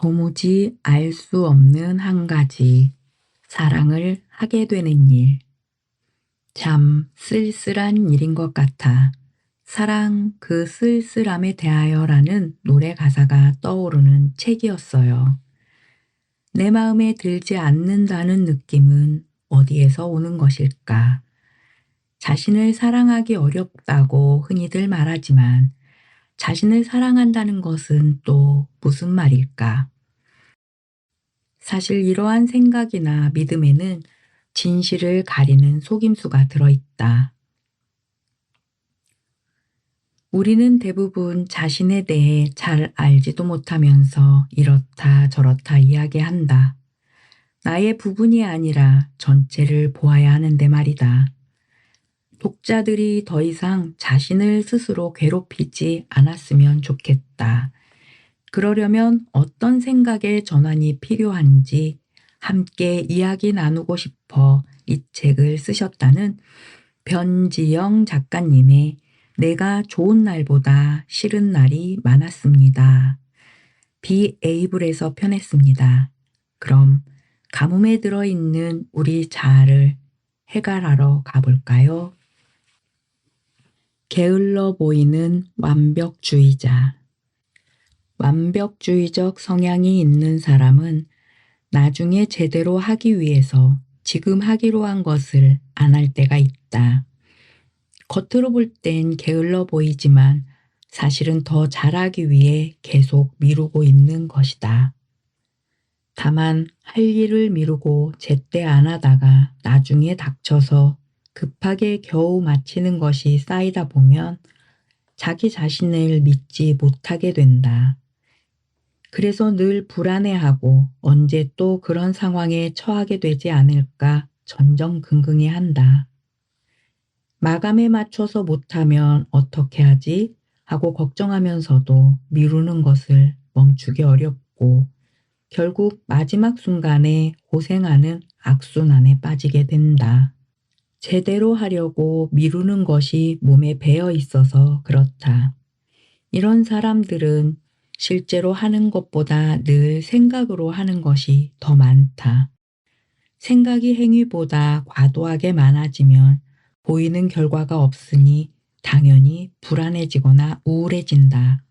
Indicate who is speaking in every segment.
Speaker 1: 도무지 알 수 없는 한 가지 사랑을 하게 되는 일. 참 쓸쓸한 일인 것 같아. 사랑 그 쓸쓸함에 대하여라는 노래 가사가 떠오르는 책이었어요. 내 마음에 들지 않는다는 느낌은 어디에서 오는 것일까? 자신을 사랑하기 어렵다고 흔히들 말하지만 자신을 사랑한다는 것은 또 무슨 말일까? 사실 이러한 생각이나 믿음에는 진실을 가리는 속임수가 들어있다. 우리는 대부분 자신에 대해 잘 알지도 못하면서 이렇다 저렇다 이야기한다. 나의 부분이 아니라 전체를 보아야 하는데 말이다. 독자들이 더 이상 자신을 스스로 괴롭히지 않았으면 좋겠다. 그러려면 어떤 생각의 전환이 필요한지 함께 이야기 나누고 싶어 이 책을 쓰셨다는 변지영 작가님의 내가 좋은 날보다 싫은 날이 많았습니다. 비에이블에서 편했습니다. 그럼 가뭄에 들어있는 우리 자아를 해갈하러 가볼까요? 게을러 보이는 완벽주의자. 완벽주의적 성향이 있는 사람은 나중에 제대로 하기 위해서 지금 하기로 한 것을 안 할 때가 있다. 겉으로 볼 땐 게을러 보이지만 사실은 더 잘하기 위해 계속 미루고 있는 것이다. 다만 할 일을 미루고 제때 안 하다가 나중에 닥쳐서 급하게 겨우 마치는 것이 쌓이다 보면 자기 자신을 믿지 못하게 된다. 그래서 늘 불안해하고 언제 또 그런 상황에 처하게 되지 않을까 전전긍긍해한다. 마감에 맞춰서 못하면 어떻게 하지? 하고 걱정하면서도 미루는 것을 멈추기 어렵고 결국 마지막 순간에 고생하는 악순환에 빠지게 된다. 제대로 하려고 미루는 것이 몸에 배어 있어서 그렇다. 이런 사람들은 실제로 하는 것보다 늘 생각으로 하는 것이 더 많다. 생각이 행위보다 과도하게 많아지면 보이는 결과가 없으니 당연히 불안해지거나 우울해진다.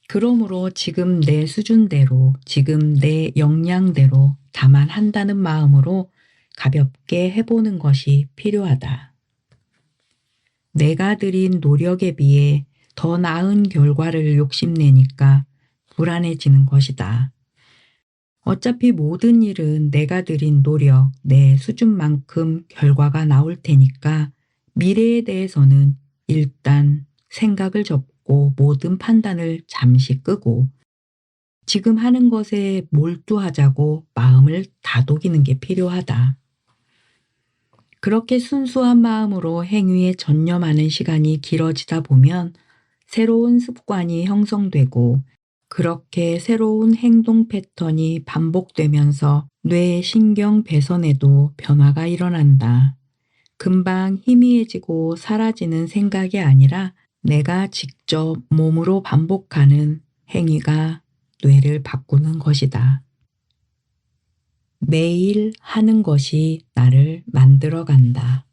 Speaker 1: 그러므로 지금 내 수준대로, 지금 내 역량대로 다만 한다는 마음으로 가볍게 해보는 것이 필요하다. 내가 들인 노력에 비해 더 나은 결과를 욕심내니까 불안해지는 것이다. 어차피 모든 일은 내가 들인 노력, 내 수준만큼 결과가 나올 테니까 미래에 대해서는 일단 생각을 접고 모든 판단을 잠시 끄고 지금 하는 것에 몰두하자고 마음을 다독이는 게 필요하다. 그렇게 순수한 마음으로 행위에 전념하는 시간이 길어지다 보면 새로운 습관이 형성되고 그렇게 새로운 행동 패턴이 반복되면서 뇌 신경 배선에도 변화가 일어난다. 금방 희미해지고 사라지는 생각이 아니라 내가 직접 몸으로 반복하는 행위가 뇌를 바꾸는 것이다. 매일 하는 것이 나를 만들어 간다.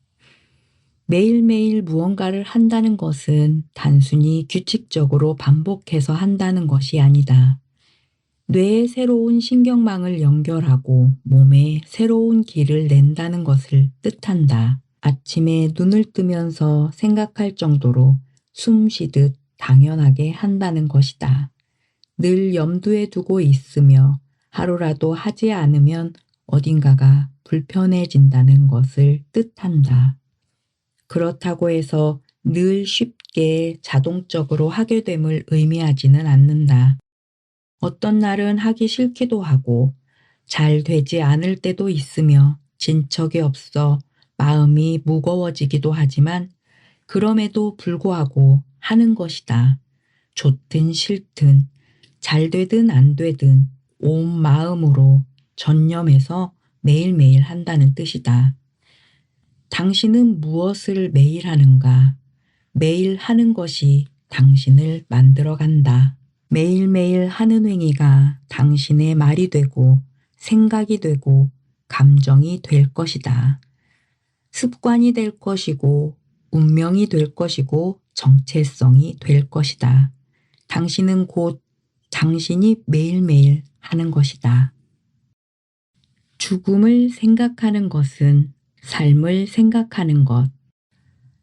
Speaker 1: 매일매일 무언가를 한다는 것은 단순히 규칙적으로 반복해서 한다는 것이 아니다. 뇌에 새로운 신경망을 연결하고 몸에 새로운 기를 낸다는 것을 뜻한다. 아침에 눈을 뜨면서 생각할 정도로 숨 쉬듯 당연하게 한다는 것이다. 늘 염두에 두고 있으며 하루라도 하지 않으면 어딘가가 불편해진다는 것을 뜻한다. 그렇다고 해서 늘 쉽게 자동적으로 하게 됨을 의미하지는 않는다. 어떤 날은 하기 싫기도 하고 잘 되지 않을 때도 있으며 진척이 없어 마음이 무거워지기도 하지만 그럼에도 불구하고 하는 것이다. 좋든 싫든 잘 되든 안 되든 온 마음으로 전념해서 매일매일 한다는 뜻이다. 당신은 무엇을 매일 하는가? 매일 하는 것이 당신을 만들어 간다. 매일매일 하는 행위가 당신의 말이 되고 생각이 되고 감정이 될 것이다. 습관이 될 것이고 운명이 될 것이고 정체성이 될 것이다. 당신은 곧 당신이 매일매일 하는 것이다. 죽음을 생각하는 것은 삶을 생각하는 것.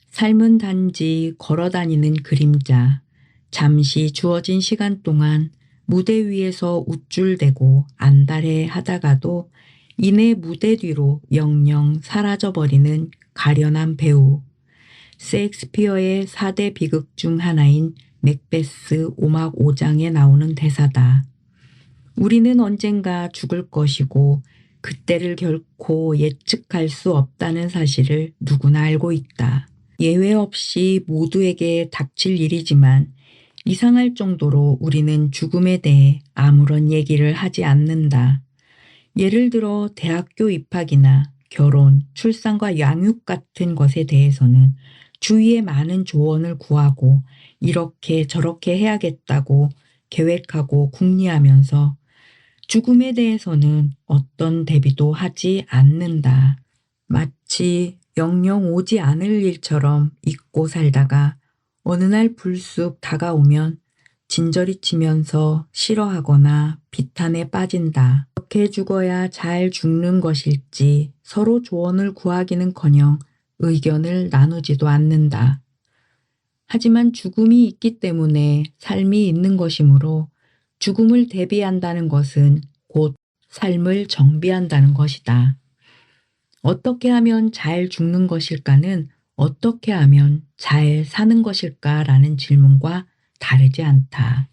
Speaker 1: 삶은 단지 걸어다니는 그림자. 잠시 주어진 시간 동안 무대 위에서 우쭐대고 안달해 하다가도 이내 무대 뒤로 영영 사라져버리는 가련한 배우. 셰익스피어의 4대 비극 중 하나인 맥베스 오막 5장에 나오는 대사다. 우리는 언젠가 죽을 것이고 그때를 결코 예측할 수 없다는 사실을 누구나 알고 있다. 예외 없이 모두에게 닥칠 일이지만 이상할 정도로 우리는 죽음에 대해 아무런 얘기를 하지 않는다. 예를 들어 대학교 입학이나 결혼, 출산과 양육 같은 것에 대해서는 주위에 많은 조언을 구하고 이렇게 저렇게 해야겠다고 계획하고 궁리하면서 죽음에 대해서는 어떤 대비도 하지 않는다. 마치 영영 오지 않을 일처럼 잊고 살다가 어느 날 불쑥 다가오면 진저리치면서 싫어하거나 비탄에 빠진다. 어떻게 죽어야 잘 죽는 것일지 서로 조언을 구하기는커녕 의견을 나누지도 않는다. 하지만 죽음이 있기 때문에 삶이 있는 것이므로 죽음을 대비한다는 것은 곧 삶을 정비한다는 것이다. 어떻게 하면 잘 죽는 것일까는 어떻게 하면 잘 사는 것일까라는 질문과 다르지 않다.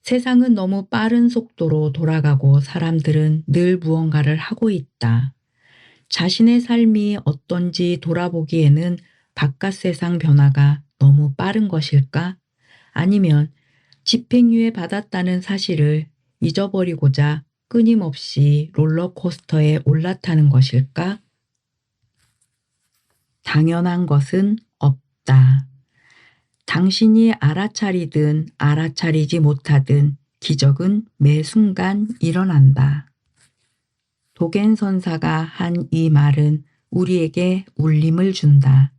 Speaker 1: 세상은 너무 빠른 속도로 돌아가고 사람들은 늘 무언가를 하고 있다. 자신의 삶이 어떤지 돌아보기에는 바깥 세상 변화가 너무 빠른 것일까? 아니면 집행유예 받았다는 사실을 잊어버리고자 끊임없이 롤러코스터에 올라타는 것일까? 당연한 것은 없다. 당신이 알아차리든 알아차리지 못하든 기적은 매 순간 일어난다. 도겐 선사가 한 이 말은 우리에게 울림을 준다.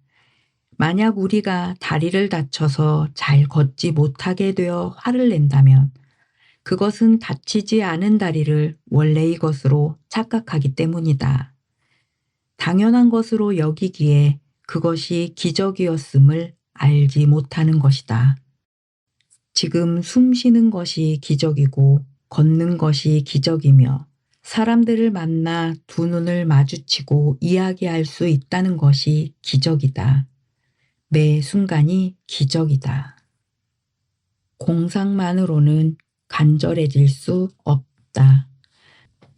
Speaker 1: 만약 우리가 다리를 다쳐서 잘 걷지 못하게 되어 화를 낸다면 그것은 다치지 않은 다리를 원래의 것으로 착각하기 때문이다. 당연한 것으로 여기기에 그것이 기적이었음을 알지 못하는 것이다. 지금 숨 쉬는 것이 기적이고 걷는 것이 기적이며 사람들을 만나 두 눈을 마주치고 이야기할 수 있다는 것이 기적이다. 매 순간이 기적이다. 공상만으로는 간절해질 수 없다.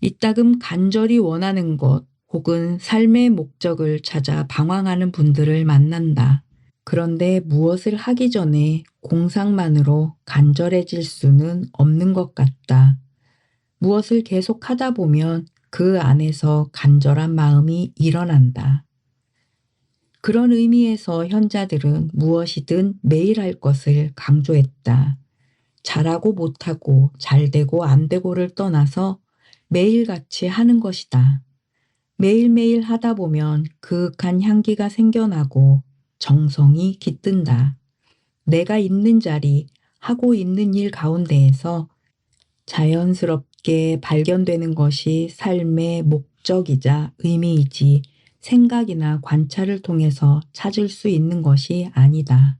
Speaker 1: 이따금 간절히 원하는 것 혹은 삶의 목적을 찾아 방황하는 분들을 만난다. 그런데 무엇을 하기 전에 공상만으로 간절해질 수는 없는 것 같다. 무엇을 계속 하다 보면 그 안에서 간절한 마음이 일어난다. 그런 의미에서 현자들은 무엇이든 매일 할 것을 강조했다. 잘하고 못하고 잘되고 안되고를 떠나서 매일같이 하는 것이다. 매일매일 하다 보면 그윽한 향기가 생겨나고 정성이 깃든다. 내가 있는 자리, 하고 있는 일 가운데에서 자연스럽게 발견되는 것이 삶의 목적이자 의미이지 생각이나 관찰을 통해서 찾을 수 있는 것이 아니다.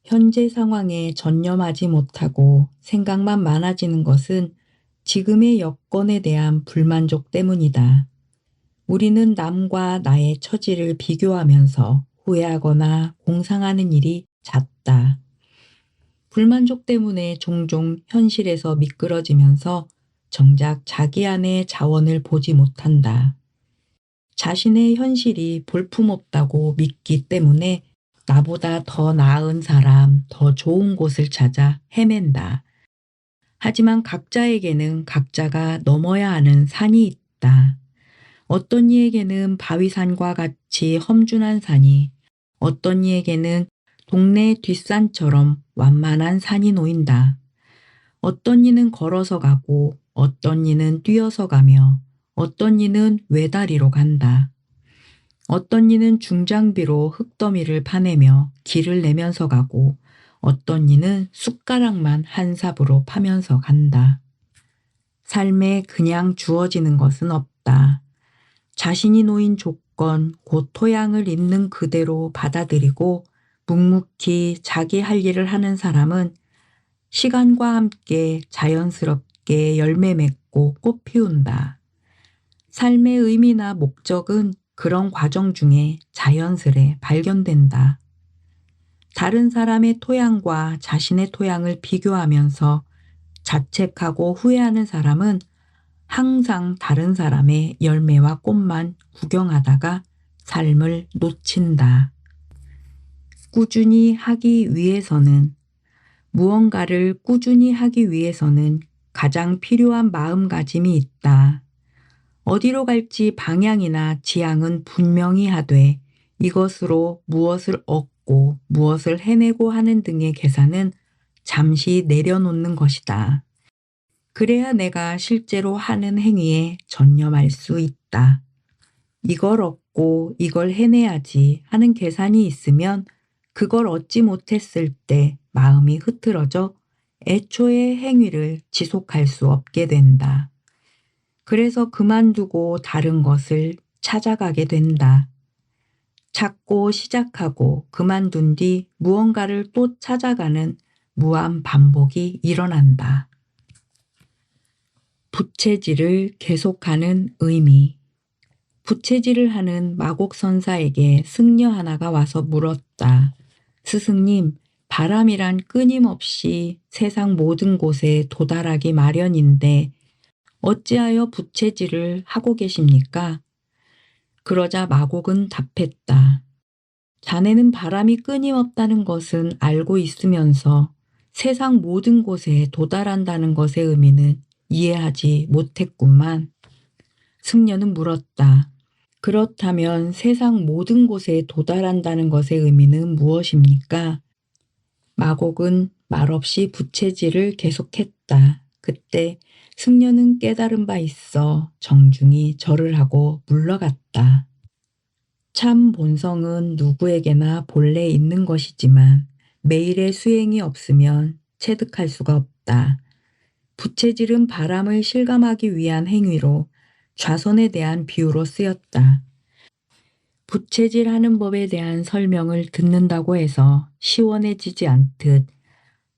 Speaker 1: 현재 상황에 전념하지 못하고 생각만 많아지는 것은 지금의 여건에 대한 불만족 때문이다. 우리는 남과 나의 처지를 비교하면서 후회하거나 공상하는 일이 잦다. 불만족 때문에 종종 현실에서 미끄러지면서 정작 자기 안의 자원을 보지 못한다. 자신의 현실이 볼품없다고 믿기 때문에 나보다 더 나은 사람, 더 좋은 곳을 찾아 헤맨다. 하지만 각자에게는 각자가 넘어야 하는 산이 있다. 어떤 이에게는 바위산과 같이 험준한 산이, 어떤 이에게는 동네 뒷산처럼 완만한 산이 놓인다. 어떤 이는 걸어서 가고 어떤 이는 뛰어서 가며 어떤 이는 외다리로 간다. 어떤 이는 중장비로 흙더미를 파내며 길을 내면서 가고 어떤 이는 숟가락만 한 삽으로 파면서 간다. 삶에 그냥 주어지는 것은 없다. 자신이 놓인 조건, 곧 토양을 있는 그대로 받아들이고 묵묵히 자기 할 일을 하는 사람은 시간과 함께 자연스럽게 열매 맺고 꽃 피운다. 삶의 의미나 목적은 그런 과정 중에 자연스레 발견된다. 다른 사람의 토양과 자신의 토양을 비교하면서 자책하고 후회하는 사람은 항상 다른 사람의 열매와 꽃만 구경하다가 삶을 놓친다. 꾸준히 하기 위해서는 무언가를 꾸준히 하기 위해서는 가장 필요한 마음가짐이 있다. 어디로 갈지 방향이나 지향은 분명히 하되 이것으로 무엇을 얻고 무엇을 해내고 하는 등의 계산은 잠시 내려놓는 것이다. 그래야 내가 실제로 하는 행위에 전념할 수 있다. 이걸 얻고 이걸 해내야지 하는 계산이 있으면 그걸 얻지 못했을 때 마음이 흐트러져 애초에 행위를 지속할 수 없게 된다. 그래서 그만두고 다른 것을 찾아가게 된다. 찾고 시작하고 그만둔 뒤 무언가를 또 찾아가는 무한 반복이 일어난다. 부채질을 계속하는 의미. 부채질을 하는 마곡선사에게 승려 하나가 와서 물었다. 스승님, 바람이란 끊임없이 세상 모든 곳에 도달하기 마련인데 어찌하여 부채질을 하고 계십니까? 그러자 마곡은 답했다. 자네는 바람이 끊임없다는 것은 알고 있으면서 세상 모든 곳에 도달한다는 것의 의미는 이해하지 못했구만. 승려는 물었다. 그렇다면 세상 모든 곳에 도달한다는 것의 의미는 무엇입니까? 마곡은 말없이 부채질을 계속했다. 그때 승려는 깨달은 바 있어 정중히 절을 하고 물러갔다. 참 본성은 누구에게나 본래 있는 것이지만 매일의 수행이 없으면 체득할 수가 없다. 부채질은 바람을 실감하기 위한 행위로 좌선에 대한 비유로 쓰였다. 부채질하는 법에 대한 설명을 듣는다고 해서 시원해지지 않듯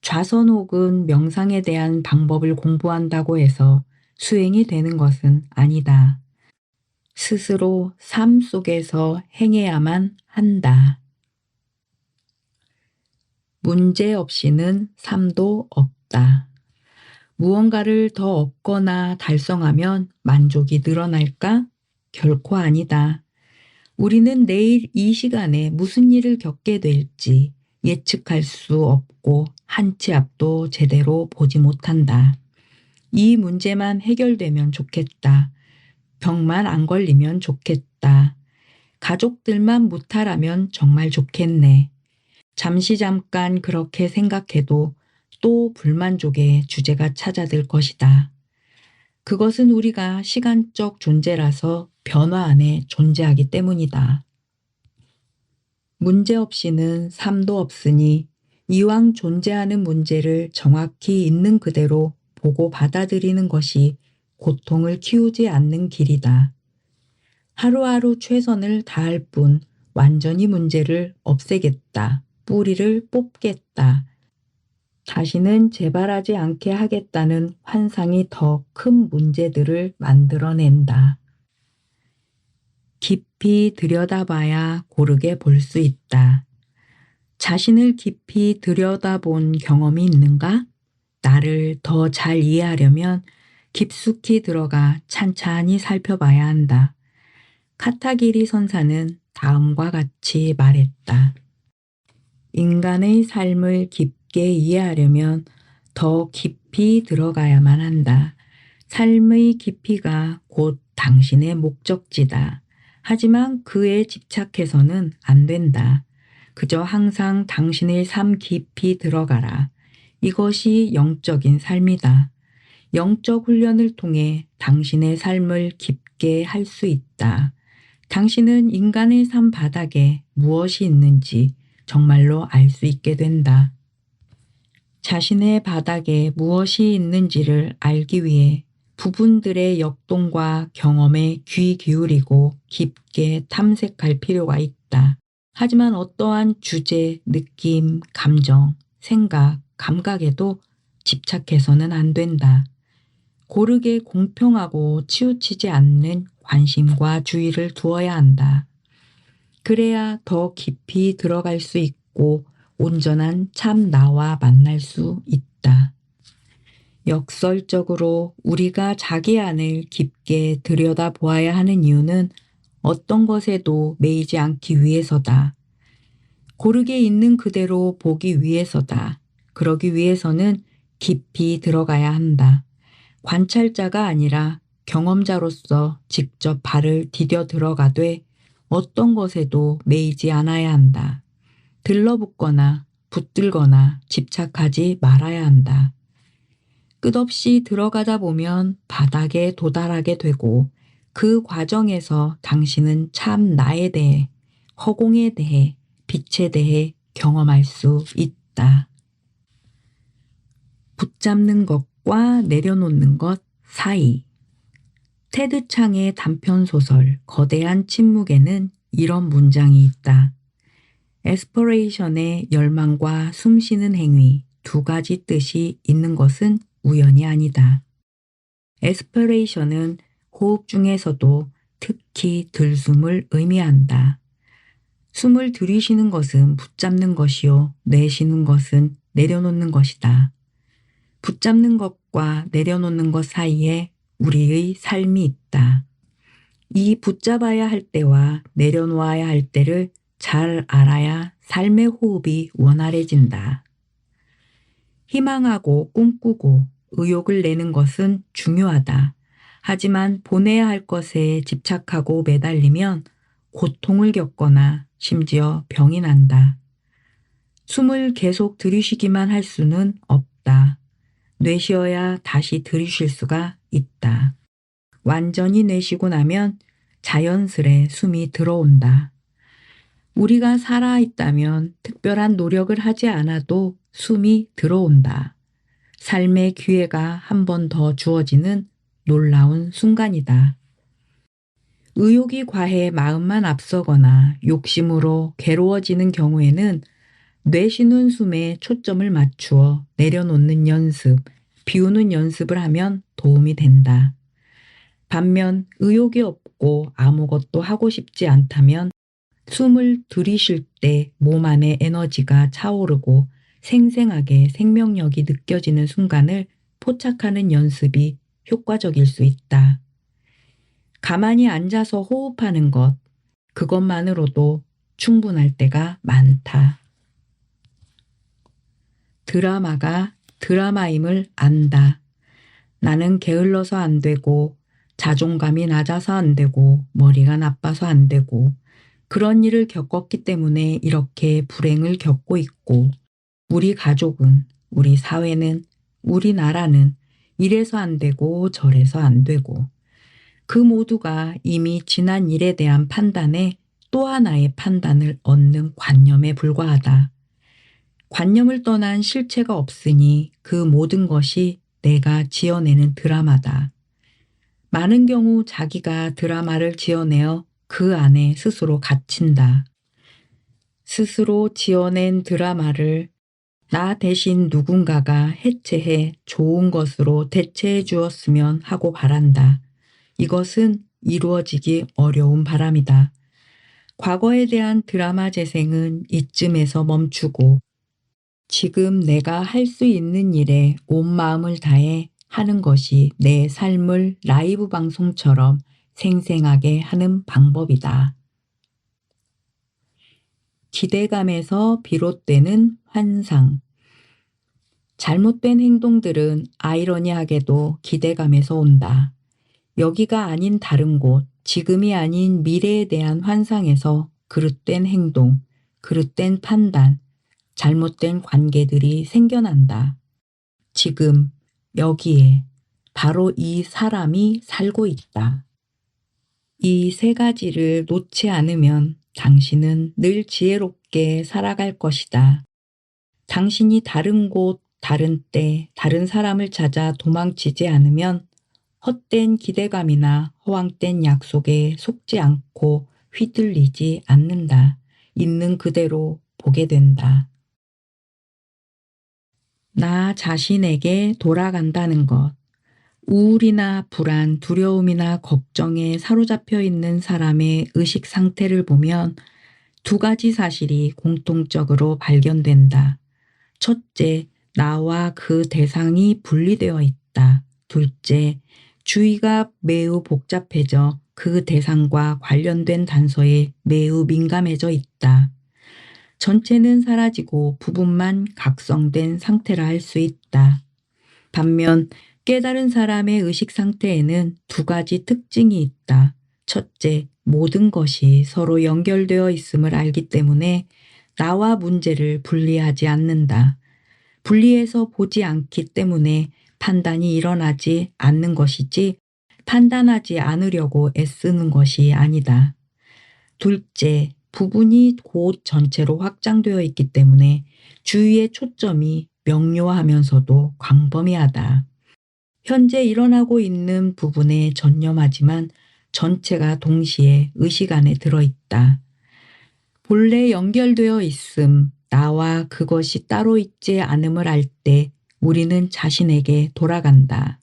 Speaker 1: 좌선 혹은 명상에 대한 방법을 공부한다고 해서 수행이 되는 것은 아니다. 스스로 삶 속에서 행해야만 한다. 문제 없이는 삶도 없다. 무언가를 더 얻거나 달성하면 만족이 늘어날까? 결코 아니다. 우리는 내일 이 시간에 무슨 일을 겪게 될지 예측할 수 없고 한 치 앞도 제대로 보지 못한다. 이 문제만 해결되면 좋겠다. 병만 안 걸리면 좋겠다. 가족들만 무탈하면 정말 좋겠네. 잠시 잠깐 그렇게 생각해도 또 불만족의 주제가 찾아들 것이다. 그것은 우리가 시간적 존재라서 변화 안에 존재하기 때문이다. 문제 없이는 삶도 없으니 이왕 존재하는 문제를 정확히 있는 그대로 보고 받아들이는 것이 고통을 키우지 않는 길이다. 하루하루 최선을 다할 뿐 완전히 문제를 없애겠다. 뿌리를 뽑겠다. 다시는 재발하지 않게 하겠다는 환상이 더 큰 문제들을 만들어낸다. 깊이 들여다봐야 고르게 볼 수 있다. 자신을 깊이 들여다본 경험이 있는가? 나를 더 잘 이해하려면 깊숙이 들어가 찬찬히 살펴봐야 한다. 카타기리 선사는 다음과 같이 말했다. 인간의 삶을 깊게 이해하려면 더 깊이 들어가야만 한다. 삶의 깊이가 곧 당신의 목적지다. 하지만 그에 집착해서는 안 된다. 그저 항상 당신의 삶 깊이 들어가라. 이것이 영적인 삶이다. 영적 훈련을 통해 당신의 삶을 깊게 할 수 있다. 당신은 인간의 삶 바닥에 무엇이 있는지 정말로 알 수 있게 된다. 자신의 바닥에 무엇이 있는지를 알기 위해 부분들의 역동과 경험에 귀 기울이고 깊게 탐색할 필요가 있다. 하지만 어떠한 주제, 느낌, 감정, 생각, 감각에도 집착해서는 안 된다. 고르게 공평하고 치우치지 않는 관심과 주의를 두어야 한다. 그래야 더 깊이 들어갈 수 있고 온전한 참 나와 만날 수 있다. 역설적으로 우리가 자기 안을 깊게 들여다보아야 하는 이유는 어떤 것에도 매이지 않기 위해서다. 고르게 있는 그대로 보기 위해서다. 그러기 위해서는 깊이 들어가야 한다. 관찰자가 아니라 경험자로서 직접 발을 디뎌 들어가되 어떤 것에도 매이지 않아야 한다. 들러붙거나 붙들거나 집착하지 말아야 한다. 끝없이 들어가다 보면 바닥에 도달하게 되고 그 과정에서 당신은 참 나에 대해, 허공에 대해, 빛에 대해 경험할 수 있다. 붙잡는 것과 내려놓는 것 사이. 테드 창의 단편소설 거대한 침묵에는 이런 문장이 있다. 에스퍼레이션의 열망과 숨쉬는 행위 두 가지 뜻이 있는 것은 우연이 아니다. 에스퍼레이션은 호흡 중에서도 특히 들숨을 의미한다. 숨을 들이쉬는 것은 붙잡는 것이요, 내쉬는 것은 내려놓는 것이다. 붙잡는 것과 내려놓는 것 사이에 우리의 삶이 있다. 이 붙잡아야 할 때와 내려놓아야 할 때를 잘 알아야 삶의 호흡이 원활해진다. 희망하고 꿈꾸고 의욕을 내는 것은 중요하다. 하지만 보내야 할 것에 집착하고 매달리면 고통을 겪거나 심지어 병이 난다. 숨을 계속 들이쉬기만 할 수는 없다. 내쉬어야 다시 들이쉴 수가 있다. 완전히 내쉬고 나면 자연스레 숨이 들어온다. 우리가 살아있다면 특별한 노력을 하지 않아도 숨이 들어온다. 삶의 기회가 한 번 더 주어지는 놀라운 순간이다. 의욕이 과해 마음만 앞서거나 욕심으로 괴로워지는 경우에는 내쉬는 숨에 초점을 맞추어 내려놓는 연습, 비우는 연습을 하면 도움이 된다. 반면 의욕이 없고 아무것도 하고 싶지 않다면 숨을 들이쉴 때 몸 안에 에너지가 차오르고 생생하게 생명력이 느껴지는 순간을 포착하는 연습이 효과적일 수 있다. 가만히 앉아서 호흡하는 것, 그것만으로도 충분할 때가 많다. 드라마가 드라마임을 안다. 나는 게을러서 안 되고 자존감이 낮아서 안 되고 머리가 나빠서 안 되고 그런 일을 겪었기 때문에 이렇게 불행을 겪고 있고 우리 가족은, 우리 사회는, 우리나라는 이래서 안 되고 저래서 안 되고 그 모두가 이미 지난 일에 대한 판단에 또 하나의 판단을 얻는 관념에 불과하다. 관념을 떠난 실체가 없으니 그 모든 것이 내가 지어내는 드라마다. 많은 경우 자기가 드라마를 지어내어 그 안에 스스로 갇힌다. 스스로 지어낸 드라마를 나 대신 누군가가 해체해 좋은 것으로 대체해 주었으면 하고 바란다. 이것은 이루어지기 어려운 바람이다. 과거에 대한 드라마 재생은 이쯤에서 멈추고 지금 내가 할 수 있는 일에 온 마음을 다해 하는 것이 내 삶을 라이브 방송처럼 생생하게 하는 방법이다. 기대감에서 비롯되는 환상. 잘못된 행동들은 아이러니하게도 기대감에서 온다. 여기가 아닌 다른 곳, 지금이 아닌 미래에 대한 환상에서 그릇된 행동, 그릇된 판단, 잘못된 관계들이 생겨난다. 지금 여기에 바로 이 사람이 살고 있다. 이 세 가지를 놓지 않으면 당신은 늘 지혜롭게 살아갈 것이다. 당신이 다른 곳, 다른 때, 다른 사람을 찾아 도망치지 않으면 헛된 기대감이나 허황된 약속에 속지 않고 휘둘리지 않는다. 있는 그대로 보게 된다. 나 자신에게 돌아간다는 것. 우울이나 불안, 두려움이나 걱정에 사로잡혀 있는 사람의 의식 상태를 보면 두 가지 사실이 공통적으로 발견된다. 첫째, 나와 그 대상이 분리되어 있다. 둘째, 주의가 매우 복잡해져 그 대상과 관련된 단서에 매우 민감해져 있다. 전체는 사라지고 부분만 각성된 상태라 할 수 있다. 반면 깨달은 사람의 의식 상태에는 두 가지 특징이 있다. 첫째, 모든 것이 서로 연결되어 있음을 알기 때문에 나와 문제를 분리하지 않는다. 분리해서 보지 않기 때문에 판단이 일어나지 않는 것이지 판단하지 않으려고 애쓰는 것이 아니다. 둘째, 부분이 곧 전체로 확장되어 있기 때문에 주의의 초점이 명료하면서도 광범위하다. 현재 일어나고 있는 부분에 전념하지만 전체가 동시에 의식 안에 들어있다. 본래 연결되어 있음, 나와 그것이 따로 있지 않음을 알 때 우리는 자신에게 돌아간다.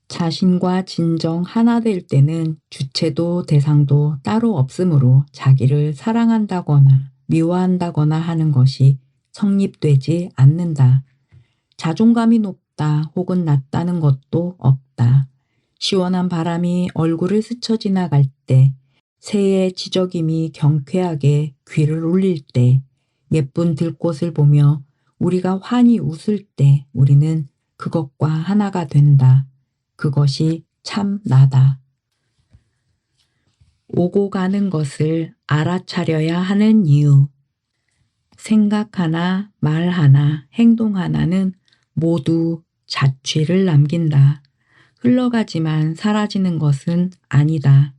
Speaker 1: 자신과 진정 하나 될 때는 주체도 대상도 따로 없으므로 자기를 사랑한다거나 미워한다거나 하는 것이 성립되지 않는다. 자존감이 높다 혹은 낮다는 것도 없다. 시원한 바람이 얼굴을 스쳐 지나갈 때, 새의 지저귀이 경쾌하게 귀를 울릴 때, 예쁜 들꽃을 보며 우리가 환히 웃을 때 우리는 그것과 하나가 된다. 그것이 참 나다. 오고 가는 것을 알아차려야 하는 이유. 생각 하나, 말 하나, 행동 하나는 모두 자취를 남긴다. 흘러가지만 사라지는 것은 아니다.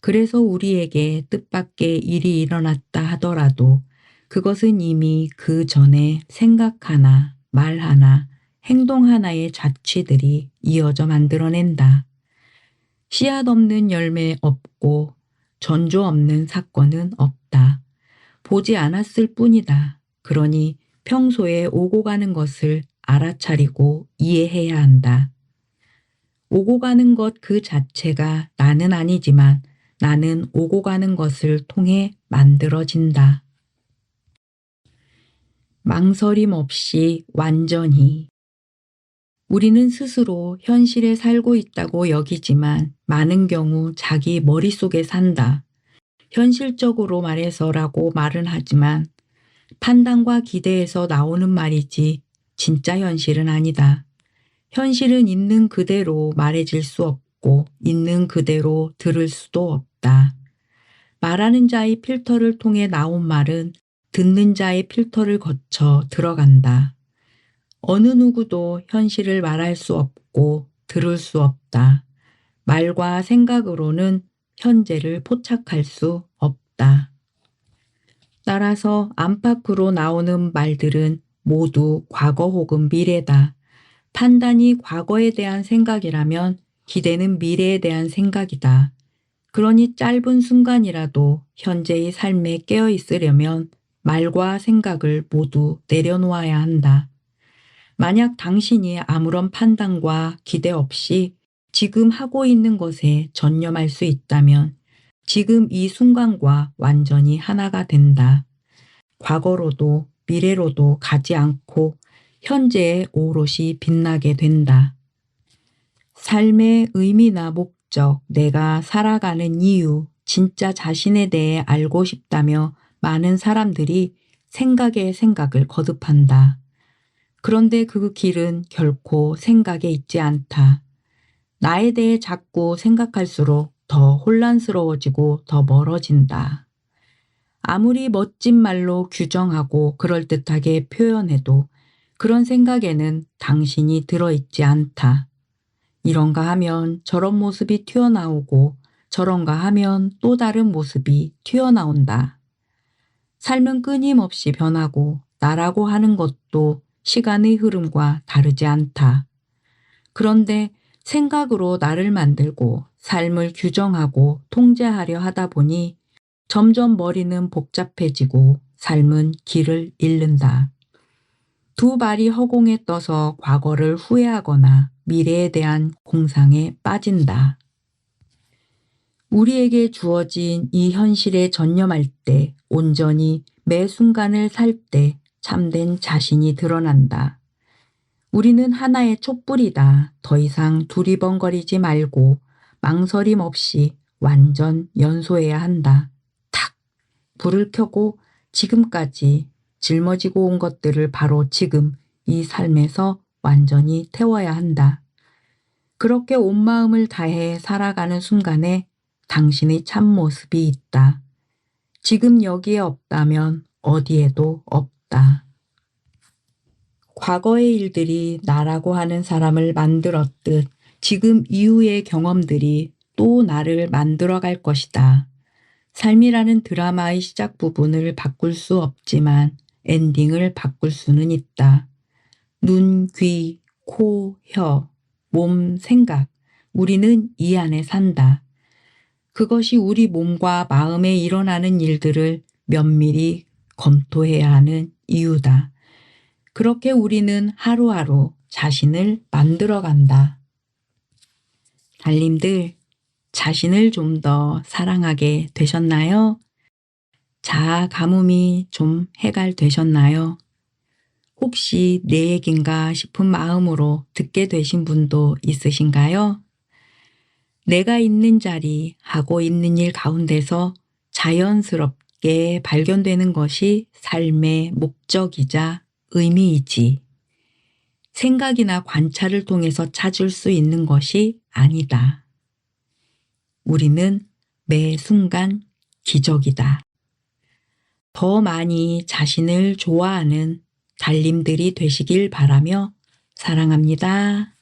Speaker 1: 그래서 우리에게 뜻밖의 일이 일어났다 하더라도 그것은 이미 그 전에 생각 하나, 말 하나, 행동 하나의 자취들이 이어져 만들어낸다. 씨앗 없는 열매 없고 전조 없는 사건은 없다. 보지 않았을 뿐이다. 그러니 평소에 오고 가는 것을 알아차리고 이해해야 한다. 오고 가는 것 그 자체가 나는 아니지만 나는 오고 가는 것을 통해 만들어진다. 망설임 없이 완전히. 우리는 스스로 현실에 살고 있다고 여기지만 많은 경우 자기 머릿속에 산다. 현실적으로 말해서라고 말은 하지만 판단과 기대에서 나오는 말이지 진짜 현실은 아니다. 현실은 있는 그대로 말해질 수 없고 있는 그대로 들을 수도 없다. 말하는 자의 필터를 통해 나온 말은 듣는 자의 필터를 거쳐 들어간다. 어느 누구도 현실을 말할 수 없고 들을 수 없다. 말과 생각으로는 현재를 포착할 수 없다. 따라서 안팎으로 나오는 말들은 모두 과거 혹은 미래다. 판단이 과거에 대한 생각이라면 기대는 미래에 대한 생각이다. 그러니 짧은 순간이라도 현재의 삶에 깨어 있으려면 말과 생각을 모두 내려놓아야 한다. 만약 당신이 아무런 판단과 기대 없이 지금 하고 있는 것에 전념할 수 있다면 지금 이 순간과 완전히 하나가 된다. 과거로도 미래로도 가지 않고 현재의 오롯이 빛나게 된다. 삶의 의미나 목적, 내가 살아가는 이유, 진짜 자신에 대해 알고 싶다며 많은 사람들이 생각에 생각을 거듭한다. 그런데 그 길은 결코 생각에 있지 않다. 나에 대해 자꾸 생각할수록 더 혼란스러워지고 더 멀어진다. 아무리 멋진 말로 규정하고 그럴듯하게 표현해도 그런 생각에는 당신이 들어있지 않다. 이런가 하면 저런 모습이 튀어나오고 저런가 하면 또 다른 모습이 튀어나온다. 삶은 끊임없이 변하고 나라고 하는 것도 시간의 흐름과 다르지 않다. 그런데 생각으로 나를 만들고 삶을 규정하고 통제하려 하다 보니 점점 머리는 복잡해지고 삶은 길을 잃는다. 두 발이 허공에 떠서 과거를 후회하거나 미래에 대한 공상에 빠진다. 우리에게 주어진 이 현실에 전념할 때, 온전히 매 순간을 살 때 참된 자신이 드러난다. 우리는 하나의 촛불이다. 더 이상 두리번거리지 말고 망설임 없이 완전 연소해야 한다. 탁! 불을 켜고 지금까지 짊어지고 온 것들을 바로 지금 이 삶에서 완전히 태워야 한다. 그렇게 온 마음을 다해 살아가는 순간에 당신의 참모습이 있다. 지금 여기에 없다면 어디에도 없다. 과거의 일들이 나라고 하는 사람을 만들었듯 지금 이후의 경험들이 또 나를 만들어 갈 것이다. 삶이라는 드라마의 시작 부분을 바꿀 수 없지만 엔딩을 바꿀 수는 있다. 눈, 귀, 코, 혀, 몸, 생각. 우리는 이 안에 산다. 그것이 우리 몸과 마음에 일어나는 일들을 면밀히 검토해야 하는 이유다. 그렇게 우리는 하루하루 자신을 만들어 간다. 달님들, 자신을 좀 더 사랑하게 되셨나요? 자아 가뭄이 좀 해갈되셨나요? 혹시 내 얘긴가 싶은 마음으로 듣게 되신 분도 있으신가요? 내가 있는 자리, 하고 있는 일 가운데서 자연스럽게 발견되는 것이 삶의 목적이자 의미이지. 생각이나 관찰을 통해서 찾을 수 있는 것이 아니다. 우리는 매 순간 기적이다. 더 많이 자신을 좋아하는 달님들이 되시길 바라며 사랑합니다.